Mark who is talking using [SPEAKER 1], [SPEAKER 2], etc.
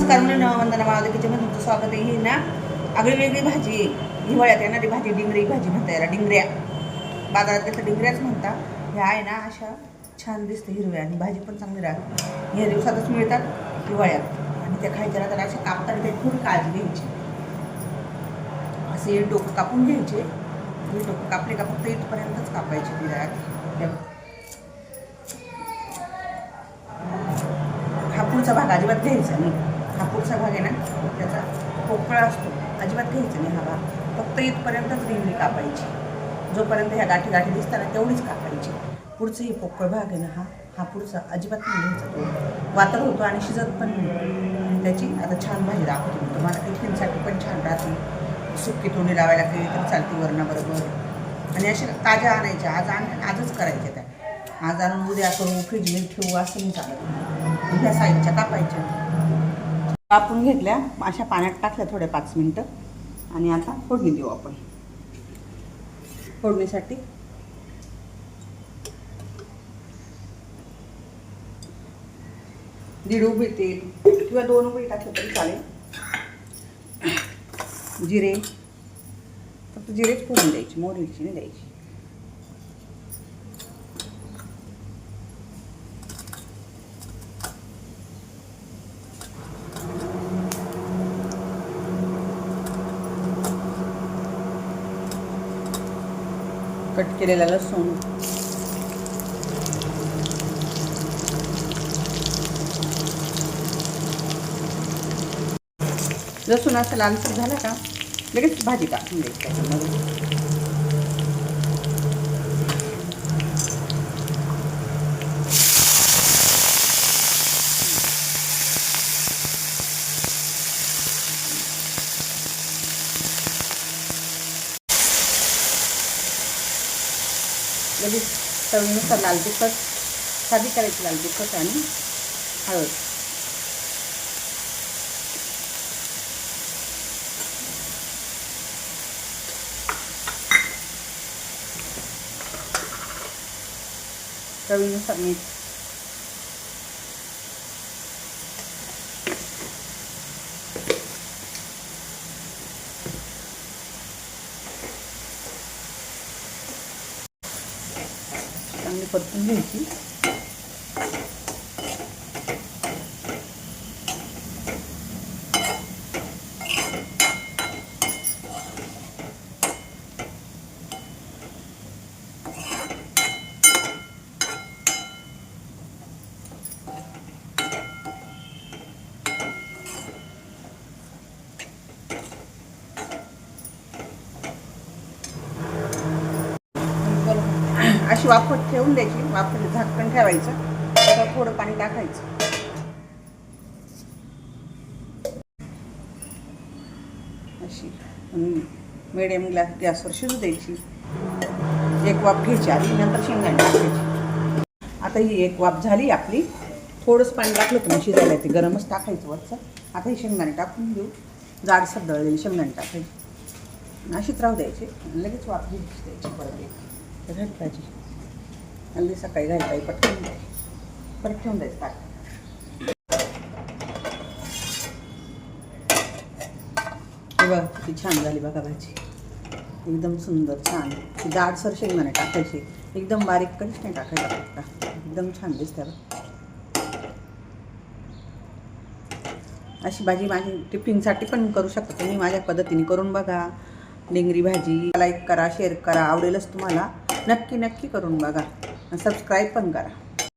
[SPEAKER 1] नमस्कार मुलींनो, वंदना माळवदे किचनमध्ये तुमचं स्वागत आहे. ही ना आगळी वेगळी भाजी, हिवाळ्यात येणारी भाजी, डिंगरी भाजी म्हणता याला, डिंगऱ्या. बाजारात त्याचं डिंगऱ्याच म्हणता. ह्या आहे ना अशा छान दिसते हिरव्या आणि भाजी पण चांगली राहते. ह्या दिवसातच मिळतात हिवाळ्यात आणि त्या खायच्या राहतात. अशा कापताना त्याची थोडी काळजी घ्यायची. असे डोकं कापून घ्यायचे. हे डोकं कापले का फक्त इथपर्यंतच कापायचे तिला. हा पुढचा भाग अजिबात घ्यायचा नाही. हा पुढचा भाग आहे ना त्याचा पोकळा असतो, अजिबात घ्यायचा नाही. हा भाग फक्त इथपर्यंतच रिंगणी कापायची. जोपर्यंत ह्या गाठी गाठी दिसताना तेवढीच कापायची. पुढचं हे पोकळ भाग आहे ना, हा पुढचा अजिबात नाही घ्यायचा. तो वातर होतो आणि शिजत पण नाही. त्याची आता छान भाजी दाखवते मी तुम्हाला. टिफिनसाठी पण छान राहते. सुक्की तोंडी लावायला केली तर चालते वरणाबरोबर. आणि अशा ताज्या आणायच्या, आजच करायच्या त्या. आज आणून उद्या करू, फ्रीजमध्ये ठेवू असं नाही चालत. ह्या साईडच्या कापायच्या. कापून घेतल्या, अशा पाण्यात टाकल्या थोड्या 5 मिनटं. आणि आता फोडणी देऊ आपण. फोडणीसाठी दीड उभी तेल किंवा 2 उभी टाकले तरी चालेल. जिरे, फक्त जिरेच फोडून द्यायची, मोहरीची नाही द्यायची. कट केलेला लसूण, लसूण असं लालसर झाला का लगेच भाजी टाकून द्यायची त्याच्यामध्ये. लगेच चवीनुसार लाल तिखट, साधी करायची लाल तिखट आणि हळद. चवीनुसार मीठ. चांगली परतून घ्यायची. अशी वाफत ठेवून द्यायची. वाफेला झाकण ठेवायचं. त्याच्यावर थोडं पाणी टाकायचं. अशी मिडियम गॅसवर शिजू द्यायची. एक वाफ घ्यायची आधी, नंतर शेंगदाणे टाकायची. आता ही एक वाफ झाली आपली. थोडंच पाणी टाकलं तर शिजायला ते गरमच टाकायचं वरचं. आता ही शेंगदाणे टाकून घेऊ. जाडसर दळलेली शेंगदाणे टाकायची. अशीच राहू द्यायची. लगेच वाफ घ्यायची द्यायची परत. घाल भाजी हल्ली सकाळी घाल पाहिजे पटकन परत ठेवून द्यायचं ताट. बघा किती छान झाली बघा भाजी. एकदम सुंदर छान. जाडसर शेंगदाणे टाकायची. एकदम बारीक कधीच नाही टाकायचा फक्त. एकदम छान दिसते. अशी भाजी माझी टिफिनसाठी पण करू शकता तुम्ही. माझ्या पद्धतीने करून बघा. डिंगरी भाजी लाईक करा, शेअर करा. आवडेलच तुम्हाला. नक्की करून बघा. सबस्क्राईब पण करा.